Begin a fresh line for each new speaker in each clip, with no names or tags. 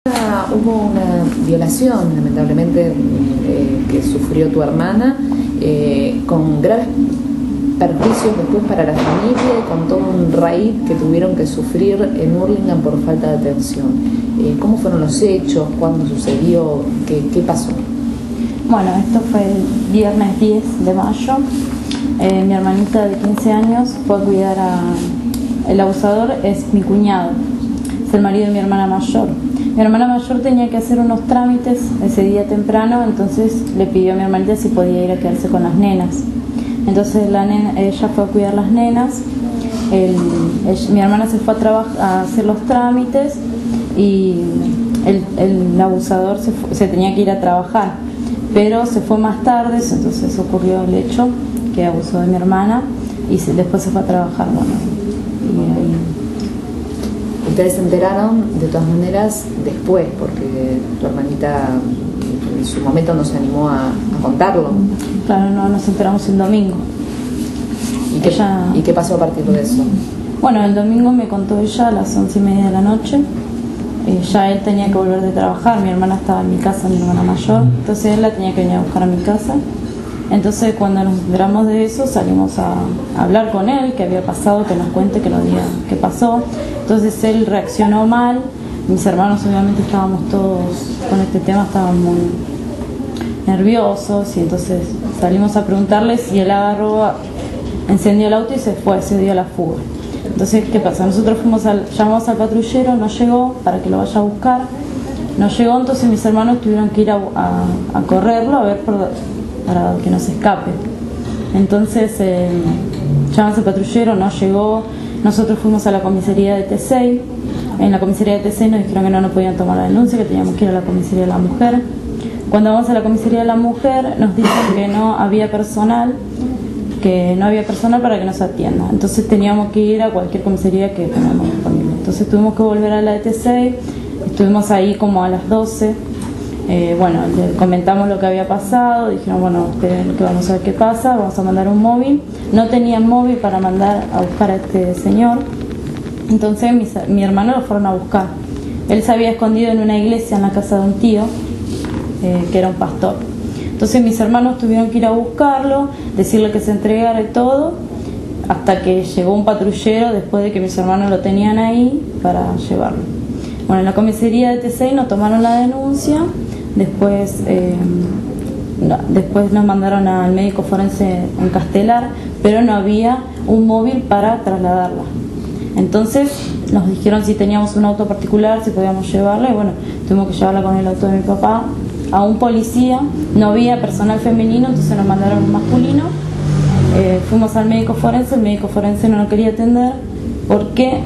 Hubo una violación, lamentablemente, que sufrió tu hermana, con graves perjuicios después para la familia y con todo un raíz que tuvieron que sufrir en Hurlingham por falta de atención. ¿Cómo fueron los hechos? ¿Cuándo sucedió? ¿Qué pasó?
Bueno, esto fue el viernes 10 de mayo. Mi hermanita de 15 años fue a cuidar el abusador es mi cuñado, es el marido de mi hermana mayor. Mi hermana mayor tenía que hacer unos trámites ese día temprano, entonces le pidió a mi hermanita si podía ir a quedarse con las nenas. Entonces ella fue a cuidar las nenas, mi hermana se fue a hacer los trámites y el abusador se tenía que ir a trabajar, pero se fue más tarde, entonces ocurrió el hecho que abusó de mi hermana y después se fue a trabajar. Bueno, y ahí...
Ustedes se enteraron de todas maneras después, porque tu hermanita en su momento no se animó a contarlo.
Claro, no, nos enteramos el domingo.
¿Y qué pasó a partir de eso?
Bueno, el domingo me contó ella a las 11:30 de la noche. Ya él tenía que volver de trabajar, mi hermana estaba en mi casa, mi hermana mayor, entonces él la tenía que venir a buscar a mi casa. Entonces cuando nos enteramos de eso salimos a hablar con él, qué había pasado, que nos cuente, que nos diga qué pasó. Entonces él reaccionó mal, mis hermanos obviamente estábamos todos con este tema, estaban muy nerviosos y entonces salimos a preguntarles y él encendió el auto y se dio a la fuga. Entonces, ¿qué pasa? Nosotros llamamos al patrullero, no llegó para que lo vaya a buscar, no llegó, entonces mis hermanos tuvieron que ir a correrlo a ver para que no se escape. Entonces llamamos al patrullero, no llegó, nosotros fuimos a la comisaría de Tesey. En la comisaría de Tesey nos dijeron que no nos podían tomar la denuncia, que teníamos que ir a la comisaría de la mujer. Cuando vamos a la comisaría de la mujer nos dicen que no había personal para que nos atienda, entonces teníamos que ir a cualquier comisaría que tengamos disponible. Entonces tuvimos que volver a la de Tesey, estuvimos ahí como a las 12. Bueno, le comentamos lo que había pasado, dijeron, bueno, esperen que vamos a ver qué pasa, vamos a mandar un móvil. No tenían móvil para mandar a buscar a este señor, entonces mi hermano lo fueron a buscar. Él se había escondido en una iglesia en la casa de un tío, que era un pastor. Entonces mis hermanos tuvieron que ir a buscarlo, decirle que se entregara y todo, hasta que llegó un patrullero después de que mis hermanos lo tenían ahí para llevarlo. Bueno, en la comisaría de Tesey nos tomaron la denuncia, después nos mandaron al médico forense en Castelar, pero no había un móvil para trasladarla. Entonces nos dijeron si teníamos un auto particular, si podíamos llevarla, y bueno, tuvimos que llevarla con el auto de mi papá a un policía. No había personal femenino, entonces nos mandaron un masculino. Fuimos al médico forense, el médico forense no nos quería atender porque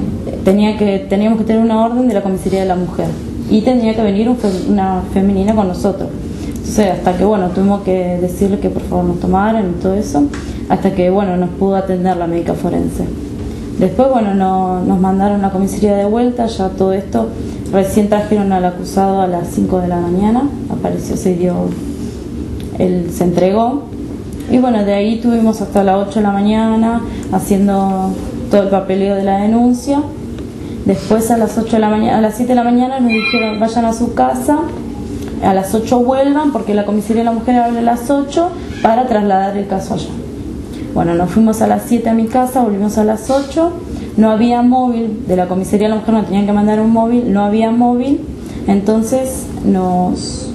teníamos que tener una orden de la comisaría de la mujer y tenía que venir una femenina con nosotros. Entonces hasta que bueno, tuvimos que decirle que por favor nos tomaran y todo eso, hasta que bueno, nos pudo atender la médica forense. Después bueno, nos mandaron a la comisaría de vuelta, ya todo esto, recién trajeron al acusado a las 5 de la mañana, apareció, él se entregó, y bueno, de ahí tuvimos hasta las 8 de la mañana haciendo todo el papeleo de la denuncia. Después a las 7 de la mañana nos dijeron vayan a su casa, a las 8 vuelvan porque la comisaría de la mujer abre a las 8 para trasladar el caso allá. Bueno, nos fuimos a las 7 a mi casa, volvimos a las 8, no había móvil, de la comisaría de la mujer nos tenían que mandar un móvil, no había móvil, entonces nos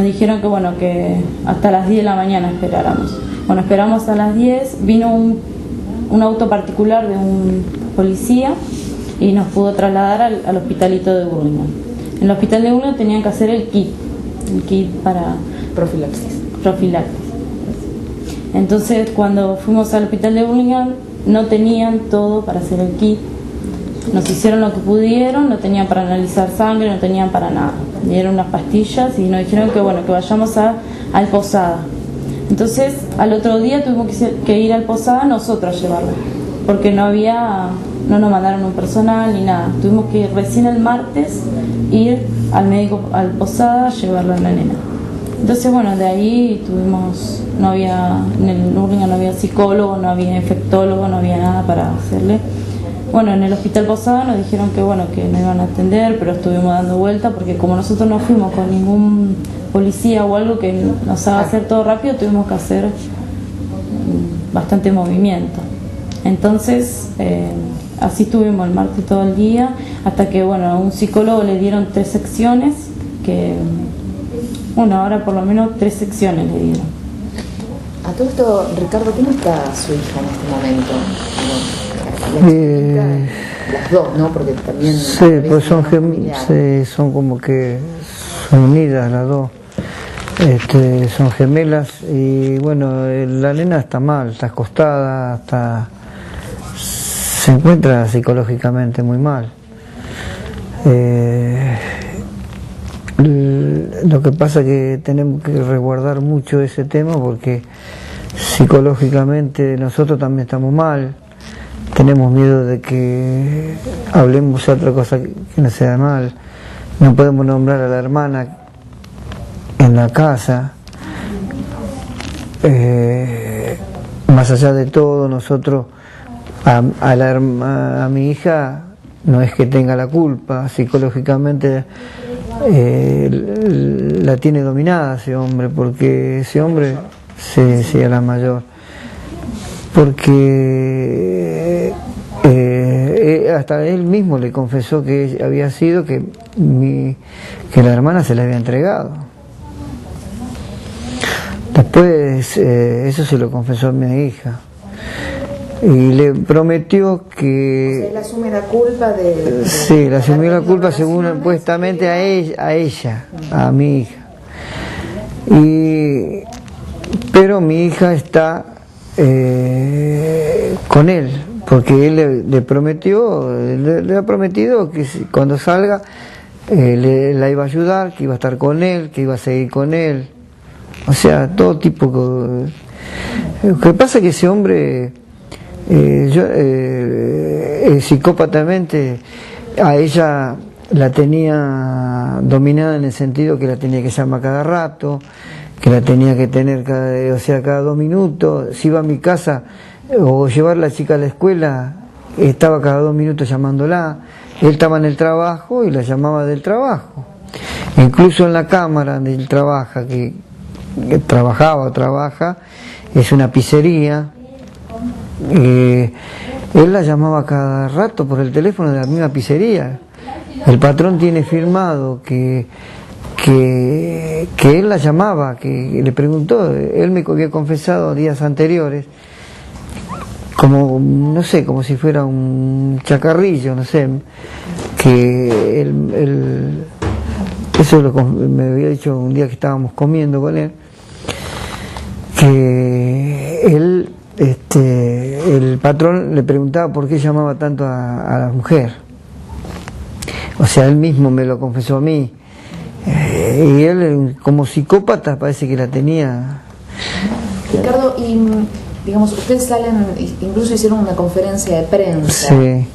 dijeron que bueno, que hasta las 10 de la mañana esperáramos. Bueno, esperamos a las 10, vino un auto particular de un policía y nos pudo trasladar al hospitalito de Hurlingham. En el hospital de Hurlingham tenían que hacer el kit para
profilaxis.
Entonces cuando fuimos al hospital de Hurlingham no tenían todo para hacer el kit, nos hicieron lo que pudieron, no tenían para analizar sangre, no tenían para nada, dieron unas pastillas y nos dijeron que bueno, que vayamos al Posada. Entonces al otro día tuvimos que ir al Posada nosotros a llevarla, porque no nos mandaron un personal ni nada, tuvimos que recién el martes ir al médico, al Posada, a llevarla a la nena. Entonces bueno, de ahí en el Hurlingham no había psicólogo, no había infectólogo, no había nada para hacerle. bueno, en el hospital Posada nos dijeron que bueno, que no iban a atender, pero estuvimos dando vuelta porque como nosotros no fuimos con ningún policía o algo que nos haga hacer todo rápido, tuvimos que hacer bastante movimiento. Entonces así estuvimos el martes todo el día, hasta que bueno, a un psicólogo le dieron 3 secciones, que bueno, ahora por lo menos 3 secciones le dieron.
A todo esto, Ricardo, ¿cómo está su hija en este momento? La chiquita, las dos, ¿no? Porque también...
Sí, pues son como que son unidas las dos. Son gemelas y bueno, la nena está mal, está acostada, se encuentra psicológicamente muy mal. Lo que pasa es que tenemos que resguardar mucho ese tema porque psicológicamente nosotros también estamos mal, tenemos miedo de que hablemos de otra cosa que no sea mal, no podemos nombrar a la hermana en la casa. Más allá de todo, nosotros a mi hija no es que tenga la culpa, psicológicamente la tiene dominada ese hombre, porque ese hombre sí a la mayor, porque hasta él mismo le confesó que había sido que la hermana se le había entregado. Después eso se lo confesó a mi hija y le prometió que...
O sea, él asume la culpa de
sí, le asumió la culpa según supuestamente a ella, a mi hija. Pero mi hija está con él, porque él le ha prometido que cuando salga la iba a ayudar, que iba a estar con él, que iba a seguir con él. O sea, todo tipo. Lo que pasa es que ese hombre, psicópatamente, a ella la tenía dominada en el sentido que la tenía que llamar cada rato, que la tenía que tener cada 2 minutos. Si iba a mi casa o llevar a la chica a la escuela, estaba cada 2 minutos llamándola. Él estaba en el trabajo y la llamaba del trabajo. Incluso en la cámara donde él trabaja, que trabaja, es una pizzería. Él la llamaba cada rato por el teléfono de la misma pizzería. El patrón tiene firmado que él la llamaba, que le preguntó, él me había confesado días anteriores, como, no sé, como si fuera un chacarrillo, no sé, que eso me había dicho un día que estábamos comiendo con él, que él, el patrón le preguntaba por qué llamaba tanto a la mujer. O sea, él mismo me lo confesó a mí. Y él, como psicópata, parece que la tenía.
Ricardo, y digamos, ustedes salen, incluso hicieron una conferencia de prensa.
Sí.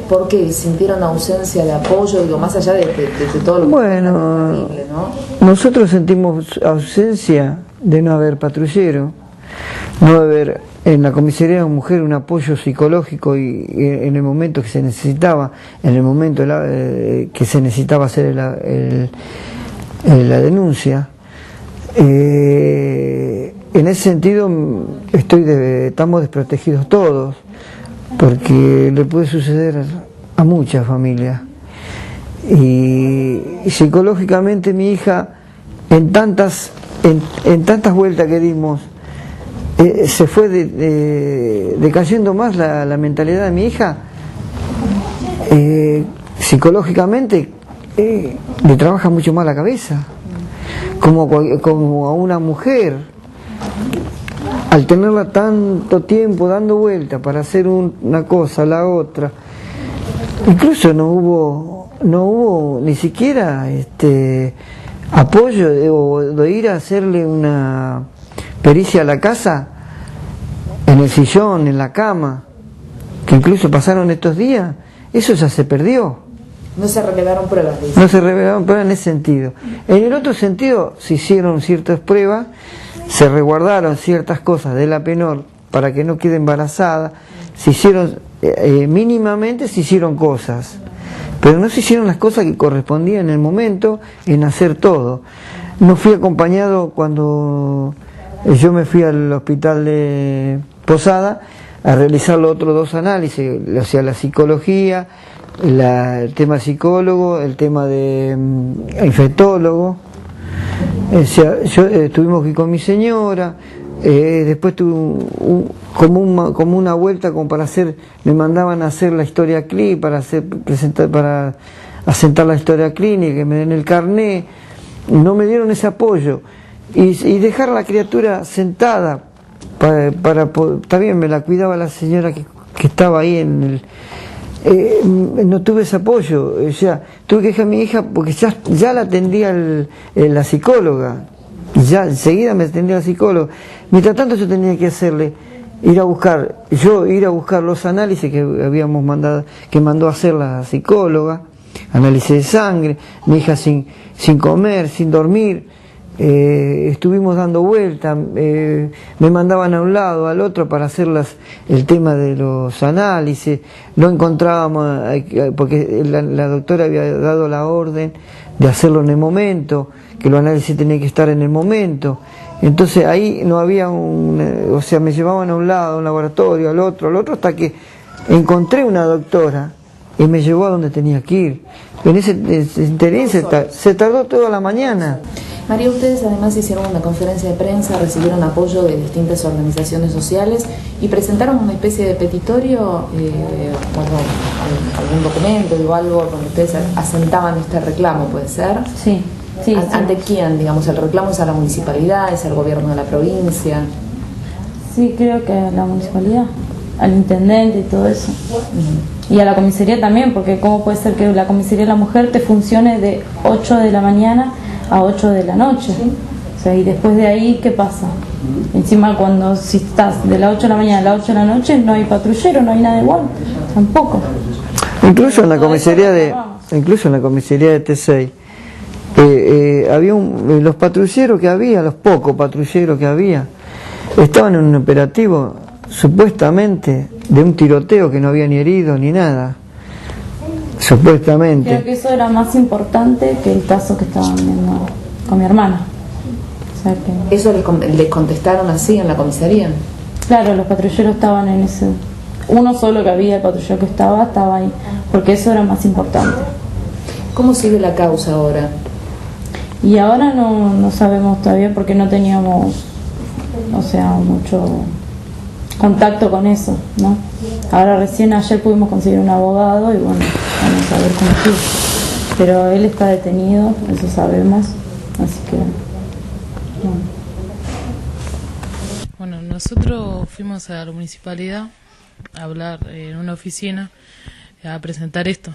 ¿Por qué sintieron ausencia de apoyo? Digo, más allá de todo lo que
bueno,
es terrible, ¿no?
Nosotros sentimos ausencia de no haber patrullero, no haber en la comisaría de mujer un apoyo psicológico y en el momento que se necesitaba, en el momento que se necesitaba hacer la denuncia. En ese sentido estamos desprotegidos todos, porque le puede suceder a muchas familias. Y psicológicamente mi hija, en tantas vueltas que dimos, se fue decayendo más la mentalidad de mi hija. Psicológicamente le trabaja mucho más la cabeza, como a una mujer, al tenerla tanto tiempo dando vuelta para hacer una cosa, la otra. Incluso no hubo ni siquiera apoyo de ir a hacerle una pericia a la casa, en el sillón, en la cama, que incluso pasaron estos días. Eso ya se perdió.
No se relevaron pruebas, dice.
No se relevaron pruebas en ese sentido. En el otro sentido, se hicieron ciertas pruebas, se resguardaron ciertas cosas de la penor para que no quede embarazada, se hicieron mínimamente se hicieron cosas, pero no se hicieron las cosas que correspondían en el momento en hacer todo. No fui acompañado cuando yo me fui al hospital de Posada a realizar los otros 2 análisis, o sea, la psicología, el tema psicólogo, el tema de infectólogo. O sea, yo estuvimos aquí con mi señora, después tuve como una vuelta como para hacer, me mandaban a hacer la historia clínica, para asentar la historia clínica, que me den el carné. No me dieron ese apoyo y dejar a la criatura sentada está bien, me la cuidaba la señora que estaba ahí en el, no tuve ese apoyo, o sea, tuve que dejar a mi hija porque ya la atendía la psicóloga, ya enseguida me atendía la psicóloga. Mientras tanto yo tenía que ir a buscar los análisis que habíamos mandado, que mandó a hacer la psicóloga, análisis de sangre, mi hija sin comer, sin dormir. Estuvimos dando vueltas, me mandaban a un lado, al otro para hacer el tema de los análisis, no encontrábamos, porque la doctora había dado la orden de hacerlo en el momento, que los análisis tenían que estar en el momento, entonces ahí no había o sea, me llevaban a un lado, a un laboratorio, al otro, hasta que encontré una doctora y me llevó a donde tenía que ir. En ese interín se tardó toda la mañana.
María, ustedes además hicieron una conferencia de prensa, recibieron apoyo de distintas organizaciones sociales y presentaron una especie de petitorio, algún documento, algo donde ustedes asentaban este reclamo, ¿puede ser?
Sí.
¿Ante quién? Digamos, el reclamo es a la municipalidad, es al gobierno de la provincia.
Sí, creo que a la municipalidad, al intendente y todo eso. Y a la comisaría también, porque ¿cómo puede ser que la comisaría de la mujer te funcione de 8 de la mañana a 8 de la noche? O sea, y después de ahí, ¿qué pasa? Encima, si estás de las 8 de la mañana a las 8 de la noche, no hay patrullero, no hay nada igual, tampoco.
Incluso en la comisaría de T6, había los patrulleros que había, los pocos patrulleros que había, estaban en un operativo supuestamente de un tiroteo que no había ni herido ni nada, supuestamente.
Creo que eso era más importante que el caso que estaban viendo con mi hermana. O sea que...
¿Eso les contestaron así en la comisaría?
Claro, los patrulleros estaban en ese... Uno solo que había, el patrullero que estaba ahí, porque eso era más importante.
¿Cómo sigue la causa ahora?
Y ahora no sabemos todavía porque no teníamos, mucho contacto con eso, ¿no? Ahora recién ayer pudimos conseguir un abogado y bueno, vamos a ver cómo sigue. Pero él está detenido, eso sabemos, así que...
Bueno, nosotros fuimos a la municipalidad a hablar en una oficina, a presentar esto.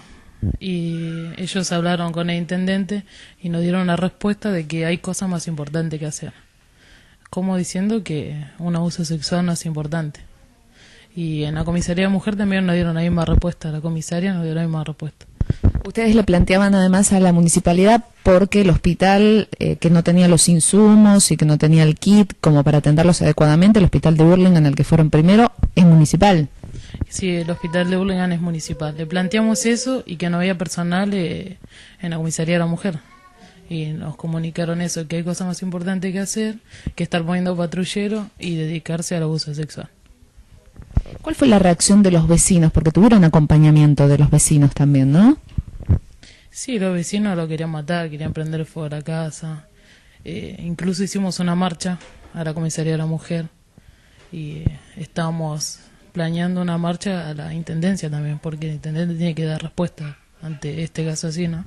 Y ellos hablaron con el intendente y nos dieron la respuesta de que hay cosas más importantes que hacer, como diciendo que un abuso sexual no es importante. Y en la comisaría de mujer también nos dieron la misma respuesta, la comisaria nos dio la misma respuesta.
Ustedes le planteaban además a la municipalidad porque el hospital que no tenía los insumos y que no tenía el kit como para atenderlos adecuadamente, el hospital de Burlingame en el que fueron primero, es municipal.
Sí, el hospital de Burlingame es municipal. Le planteamos eso y que no había personal en la comisaría de la mujer. Y nos comunicaron eso, que hay cosas más importantes que hacer, que estar poniendo patrullero y dedicarse al abuso sexual.
¿Cuál fue la reacción de los vecinos? Porque tuvieron acompañamiento de los vecinos también, ¿no?
Sí, los vecinos lo querían matar, querían prender fuego a la casa. Incluso hicimos una marcha a la comisaría de la mujer y estábamos planeando una marcha a la intendencia también, porque el intendente tiene que dar respuesta ante este caso así, ¿no?